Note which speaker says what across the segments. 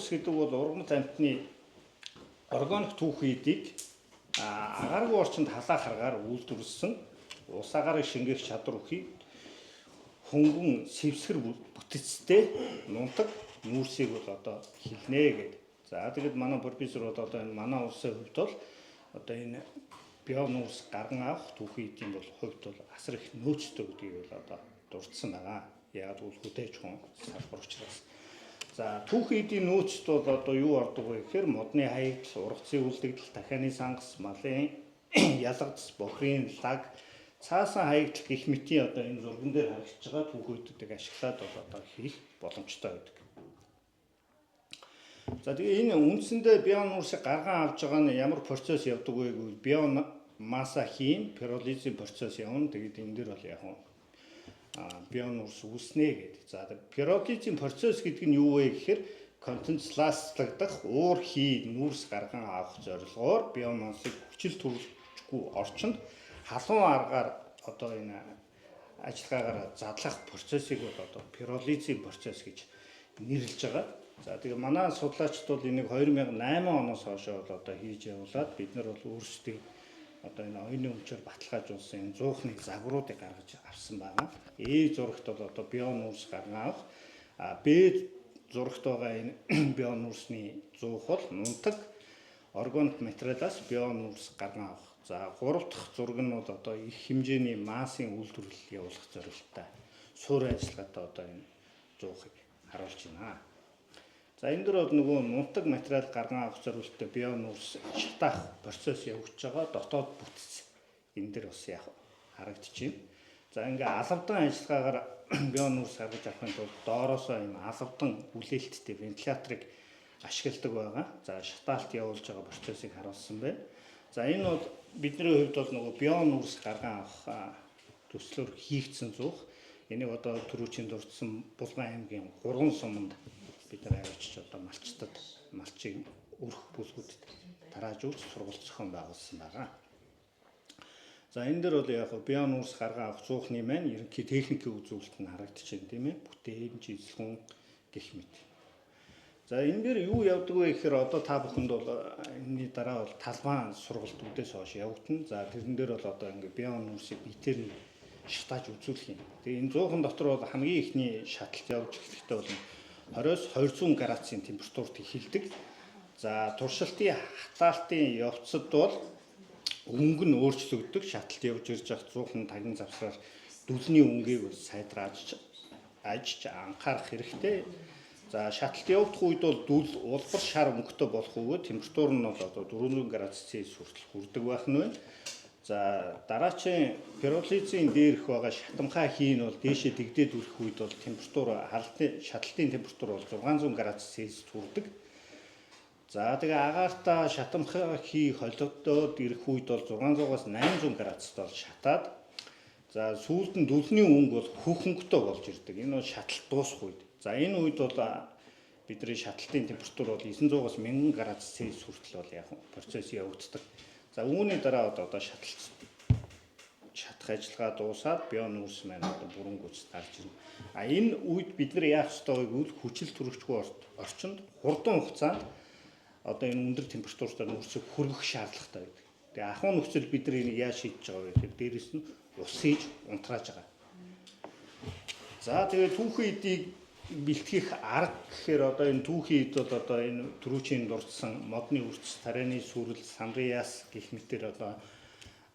Speaker 1: нүүрс гэдэг бол ургамал амьтны органик түүхий эдийг агааргүй орчинд халаах аргаар үйлдвэрлэсэн ус агаарыг шингээх чадвар өгөхий хөнгөн сэвсгэр бүтэцтэй нунтаг нүүрсийг бол одоо хэлнэ гэдэг. За тэгээд манай профессор бол одоо энэ манай улсын хувьд бол одоо энэ био нүүрс гарган авах түүхий эдийн бол хувьд бол асар их нөөцтэй гэдгийг бол одоо дурдсан байгаа. Яг л хөдөөж хүн салбар учраас. За түүхий эдийн нөөцт бол одоо юу ордог вэ гэхээр модны хаягдал, ургацын үлдэгдэл, дахианы сангас, малын ялгадас, бохрын лаг, цаасан хаягдал гэх мэтийн одоо энэ зурган дээр харагдж байгаа түүхийдүүдийг ашиглаад бол одоо хийх боломжтой байдаг. За тэгээ энэ үндсэндээ био нүүрсийг гарган авч байгаа нь ямар процесс явдаг вэ гэвэл био масса хийн, пиролизийн процесс явна. Тэгээд энэ дээр бол яг био нүүрс үүснэ гэдэг. За пиролизийн процесс гэдэг нь юу вэ гэхээр конденсатлагдах уур хий нүүрс гарган авах зорилгоор био массыг хүчил төрүүлжгүй орчинд халуун аргаар одоо энэ ажиллагаагаар задлах процессыг бол одоо пиролизийн процесс гэж нэрлэж байгаа. За тэгээ манай судлаачид бол энийг 2008 оноос хойш бол одоо хийж явуулаад бид нар бол өөрсдөө одоо энэ оюуны өмчөөр баталгаажуулсан энэ 100-ны загваруудыг гаргаж авсан байна. Э зурагт бол одоо био нүүрс гарган авах, Б зурагт байгаа энэ био нүүрсний зуух бол нунтаг органик материалаас био нүүрс гарган авах. За 3 дахь зураг нь бол одоо их хэмжээний массын үйлдвэрлэл явуулах зорилготой суур ажиллагаатай одоо энэ зуухыг харуулж байна. За энэ дөр бол нөгөө нунтаг материал гарган авах зорилготой био нүүрс шатаах процесс явагдаж байгаа дотоод бүтц энэ дэр бас яг харагдаж байна. За ингээ алавдан ажиллагаагаар био нүүрс гаргаж авахын тулд доороосоо энэ алавдан үлээлттэй вентиляторыг ашигладаг байгаа. За шатаалт явуулж байгаа процессыг харуулсан байна. За энэ бол бидний хувьд бол нөгөө био нүүрс гарган авах төслөөр хийгдсэн зуух. Энийг одоо түрүүчийн дурдсан Булган аймгийн 3 суманд бид нар авчиж одоо малчтад малчийг өрх бүлгүүдэд тарааж өгч сургалт зохион байгуулсан байгаа. За энэ дээр бол яг био нүүрс гарган авах зуухны маань ерөнхий техникийн үзүүлэлт нь харагдаж байна тийм ээ. Бүтээн, жижигхэн гэх мэт. За энэ дээр юу явдаг вэ гэхээр одоо та бүхэнд бол энэний дараа бол талбайн сургалтуудаас хойш явагдана. За тэрэн дээр бол одоо ингээ био нүүрсийг битээр нь шатааж үзүүлэх юм. Тэгээ энэ зуухан дотор бол хамгийн ихний шаталт явж эхлэхдээ бол 20-с 200 градусын температурт эхэлдэг. За туршилтын хатаалтын явцад бол өнгө нь өөрчлөгддөг, шаталт явж ирж байгаа зуухан тагин завсраар дүлний өнгийг сайдрааж анхаарах хэрэгтэй. За шаталт явагдах үед бол дүл улбар шар өнгөтэй болох бөгөөд температур нь бол одоо 400 градус Цельсиус хүртэл хүрдэг байх нь байна. За дараачийн пиролизийн дээрх байгаа шатамхай хийн бол дээшээ дэгдээд үрэх үед бол температур шаталтын температур бол 600 градус Цельсиус хүрдэг. За тэгээ агаарта шатамхай хий холигдоод ирэх үед бол 600-аас 800 градуст бол шатаад за сүүлд нь дүлний өнгө бол хөх өнгөтэй болж ирдэг. Энэ бол шаталт дуусах үед. За энэ үед бол бидний шаталтын температур бол 900-аас 1000 градус Цельсиус хүртэл бол яг процесс явагддаг. За үүний дараа одоо шатах ажиллагаа дуусаад био нүүрс маань одоо бүрэн гүйцэд гарч ирнэ. Энэ үед бид нар яах ёстой вэ гэвэл хүчил төрөгчгүй орчинд хурдан хугацаанд одоо энэ өндөр температуртай нүүрсийг хүргэх шаардлагатай байдаг. Тэгээ ахуйн нөхцөл бид нар энийг яаж шийдэж байгаа вэ гэхээр дээрэс нь ус хийж унтрааж байгаа. За тэгээ түүхий эдийг бэлтгэх арга гэхээр одоо энэ түүхий эд бол одоо энэ түрүүчийн дурдсан модны үрц, тарианы сүрэл, санриас гэх мэтээр одоо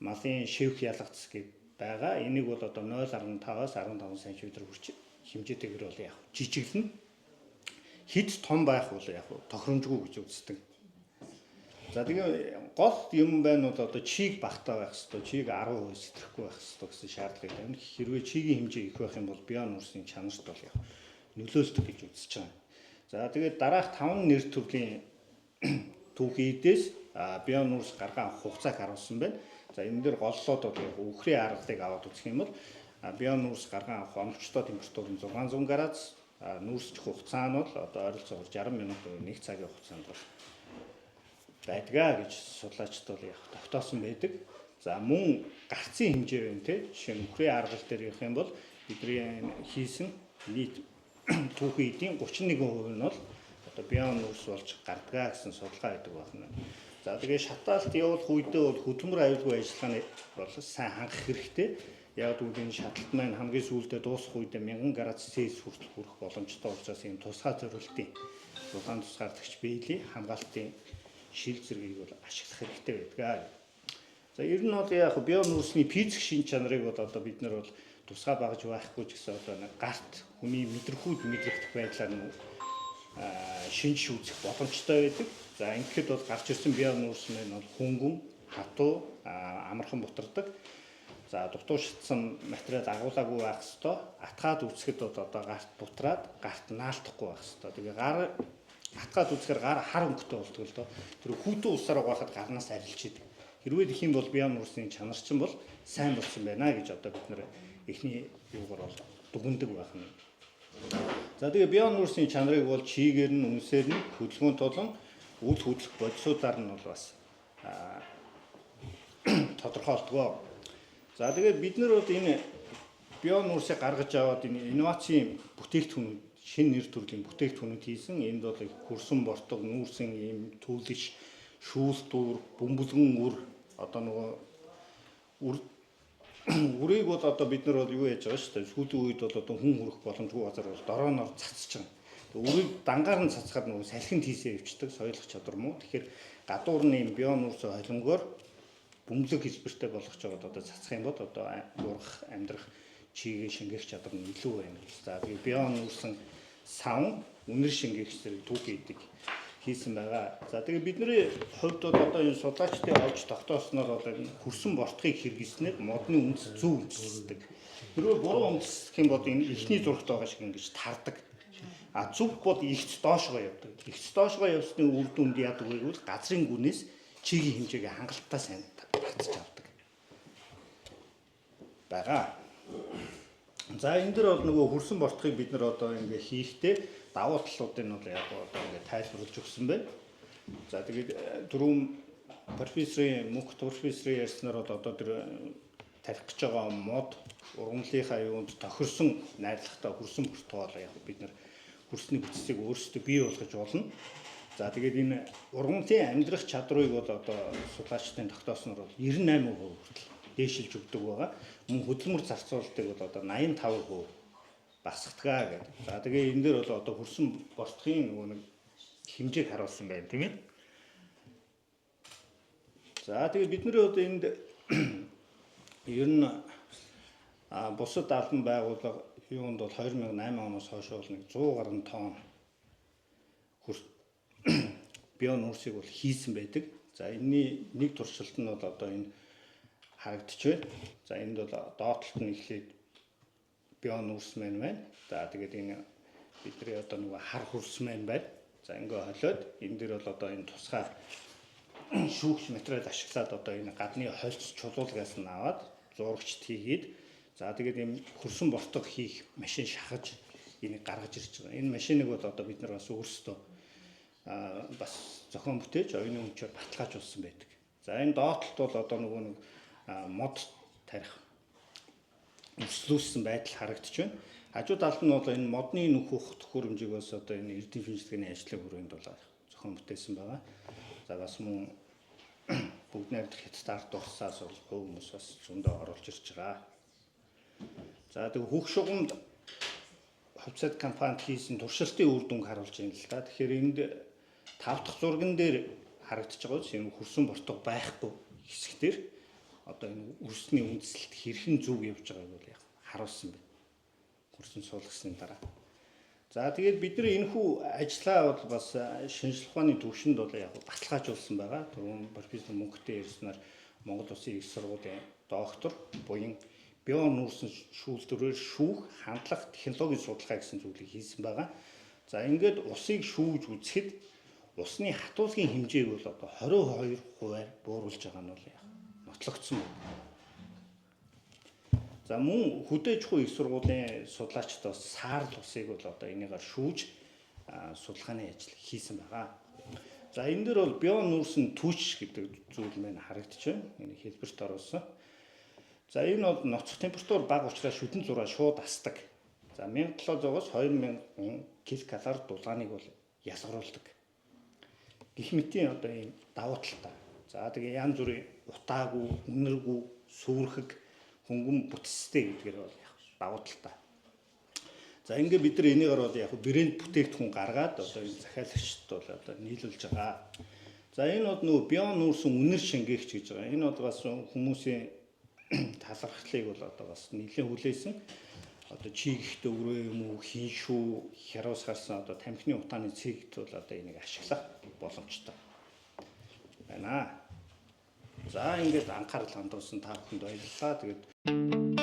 Speaker 1: малын шивх ялгац гэж байгаа. Энийг бол одоо 0.15-аас 15 см хүрч хэмжээтэйгэр бол яг жижиглэн хэд том байх бол яг тохиромжгүй гэж үздэг. За тэгээ гол юм байна бол одоо чийг багтаа байх хэвээр, чийг 10% сэтрэхгүй байх хэвээр гэсэн шаардлага байна. Хэрвээ чигийн хэмжээ их байх юм бол био нүүрсийн чанарт бол яг нөлөөлдөг гэж үзэж байгаа. За тэгээд дараах 5 нэр төрлийн түүхий эдээс био нүүрс гарган авах хугацааг харуулсан байна. За энэ дээр голлоод бол үхрийн аргыг аваад үзэх юм бол био нүүрс гарган авах оновчтой температур нь 600 градус, нүүрсчих хугацаа нь бол одоо ойролцоогоор 60 минут 1 цагийн хугацаанд бол байдгаа гэж судлаачид бол яг тогтоосон байдаг. За мөн гарцын хэмжээ байна те. Жишээ нь үхрийн аргал дээр ярих юм бол бидний хийсэн нийт түүхий эдийн 31% нь бол одоо биеийн нүүрс болж гардгаа гэсэн судалгаа байдаг байна. За тэгээ шатаалт явуулах үедээ бол хөдөлмөр аюулгүй ажиллагааны бол сайн хангах хэрэгтэй. Яг үгүй энэ шаталт маань хамгийн сүүлдээ дуусах үедээ 1000 градус Цельсиус хүртэл хүрэх боломжтой учраас энэ тусгай зорилтын улаан тусгаарлагч биелийн хамгаалтын шил зэргийг бол ашиглах хэрэгтэй байдаг. За ер нь бол яг биеийн нүүрсний физик шин чанарыг бол одоо бид нар бол тусгай багж байхгүй ч гэсэн одоо гарт хүний мэдрэх мэдрэгдэх байдлаар нь шинж үзэх боломжтой байдаг. За ингээд бол гарч ирсэн биеийн нүүрс нь бол хөнгөн, хатуу, амархан бутардаг. За дутуу шатсан материал агуулаагүй байх ёстой. Атгаад үсгэд бол одоо гарт бутраад, гарт наалтахгүй байх ёстой. Тэгээ гар атгаад үсгээр гар хар өнгөтэй болдог л доо. Тэр хүүтэн усаар угаахад гарнаас арилж идэг. Хэрвээ их юм бол биеийн нүүрсний чанар чинь бол сайн болсон байна гэж одоо бид нэр эхний юугаар бол дүгндэг байх нь. За тэгээ биеийн нүүрсний чанарыг бол чигээр нь, үнсээр нь, хөдөлгөөн толон үл хөдлөх бодисуудаар нь бол бас тодорхойлдог. За тэгээд бид нар бол энэ биеийн нүүрсийг гаргаж аваад энэ инновацийн бүтээгдэхүүнүүд, шинэ нэр төрлийн бүтээгдэхүүнүүд хийсэн. Энд бол хөрсөн бортог, нүүрсэн ийм түлш, шүүлтүр, бөмбөлгөн үр одоо нөгөө үрийг бол одоо бид нар бол юу яаж байгаа шүү дээ. Сүүлийн үед бол одоо хүн хүрэх боломжгүй газар бол дорооноор цацж байгаа. Үрийг дангаар нь цацгаад нөгөө салхинд хийсээ өвчдөг соёлох чадвар муу. Тэгэхээр гадуурны биеийн нүүрсийн холонгоор бөмбөлөг хэлбэртэй болгож байгаа одоо цацах юм бол одоо урах, амьдрах, чигээ шингээх чадвар нь илүү байна. За тэгээ биеийн нүүрсэн савн, үнэр шингээх зэрэг түүхийдэг хийсэн байгаа. За тэгээ бидний хувьд бол одоо энэ судлаачдын олж тогтоосноор бол энэ хөрсөн бортхыг хэрэглэснээр модны үндэс зөв үндэслэдэг. Хэрвээ буруу үндэслэх юм бол энэ эхний зурагт байгаа шиг ингэж тардаг. А зүг бол ихц доошгоо явдаг. Ихц доошгоо явсны үр дүнд яадаг вэ гэвэл газрын гүнээс чигийн хэмжээгээ хангалттай сайн батж авдаг. Бага. За энэ дэр бол нөгөө хөрсөн бортхыг бид нар одоо ингээ хийхдээ давуу талуудыг нь бол яг одоо ингээ тайлбарлаж өгсөн байна. За тэгээд түрүүн мөнх профессорын ярьснаар бол одоо тэр тарих гэж байгаа мод ургамлынхаа юунд тохирсон найрлагатай хөрсөн бортгоо яг бид нар хөрсний бүтцийг өөрсдөө бий болгож болно. За тэгээд энэ ургамлын амьдрах чадрыг бол одоо судлаачдын тогтоосноор бол 98% хүртэл дээшилж өгдөг байгаа. Мөн хөдөлмөр зарцуулалтыг бол одоо 85% багасгадаг гэдэг. За тэгээ энэ дээр бол одоо хөрсөн бортхын нөгөө нэг хэмжээг харуулсан байна тийм ээ. За тэгээ бидний одоо энд ер нь бусад албан байгууллага юунд бол 2008 оноос хойш бол нэг 100 гаруй тонн биеийн нүүрсийг бол хийсэн байдаг. За энэний нэг туршилт нь бол одоо энэ харагдаж байна. За энд бол доотлолт нь эхлээд биеийн нүүрс маань байна. За тэгээд энэ бидний одоо нэг хар хөрс маань байна. За ингээ холиод энэ дээр бол одоо энэ тусгай шүүгч материал ашиглаад одоо энэ гадны хольц чулуулгаас нь аваад зурагчд хийгээд за тэгээд энэ хөрсөн бортог хийх машин шахаж энийг гаргаж ирж байгаа. Энэ машиныг бол одоо бид нар бас өөрсдөө бас зохион бүтээж оюуны өмчөөр баталгаажуулсан байдаг. За энэ доотлолт бол одоо нөгөө нэг мод тарих өслөөсөн байдал харагдаж байна. Хажуу талд нь бол энэ модны нөхөх төхөөрөмжийг бас одоо энэ эрдэм шинжилгээний ажлын хүрээнд бол зохион бүтээсэн байгаа. За бас мөн бүгд найрдах хятад дурсаас бол хүмүүс бас зөндөө оруулж ирж байгаа. За тэг хөх шугамд хувьцаат компанид хийсэн туршилтын үр дүнг харуулж байна л да. Тэгэхээр энд 5 дахь зурган дээр харагдаж байгаа нь энэ хөрсөн бортог байхгүй хэсгээр одоо энэ өрсний үндэслэлт хэрхэн зөв явж байгааг бол яг харуулсан байна. Хөрсөн суулгасны дараа. За тэгээд бид нар энэхүү ажлаа бол бас шинжлэх ухааны төвшөнд бол яг баталгаажуулсан байгаа. Түрүүн профессор Мөнхтэй ярьснаар Монгол Улсын их сургуулийн доктор буян биеийн нүүрсэн шүүлтүүрээр шүүх, хандлах, технологийн судалгаа гэсэн зүйлийг хийсэн байгаа. За ингээд усыг шүүж үзэхэд усны хатуулгын хэмжээг бол одоо 22% бууруулж байгаа нь бол яг нотлогдсон байна. За мөн хөдөөж их сургуулийн судлаачид бас саарл усыг бол одоо энийгээр шүүж судалгааны ажил хийсэн байгаа. За энэ дээр бол биеийн нүүрсэн түүч гэдэг зүйл маань харагдаж байна. Энэ хэлбэрт оруулсан. За энэ бол ноцох температур бага учраас шүтэн зураа шууд асдаг. За 1700-аас 2000 ккал дулааныг бол ялгаруулдаг. Гэх мэтийн одоо ийм давуу талтай. За тэгээ янз бүрийн утаагүй, үнэргүй, сүрхэг, хөнгөн бүтцтэй гэдгээр бол яг давуу талтай. За ингээд бид нар энийгээр бол яг брэнд бүтээгдэхүүн гаргаад одоо энэ захиалагчд бол одоо нийлүүлж байгаа. За энэ бол нөгөө бион нүүрсэн үнэр шингээгч гэж байгаа. Энэ бол бас хүмүүсийн талархлыг бол одоо бас нэлээд хүлээсэн. Одоо чийгт өврөө юм уу, хиншүү, хяруус гарсан одоо тамхины утааны цэгт бол одоо энийг ашиглах боломжтой байна. За ингээд анхаарал хандуулсан та бүхэнд баярлалаа. Тэгээд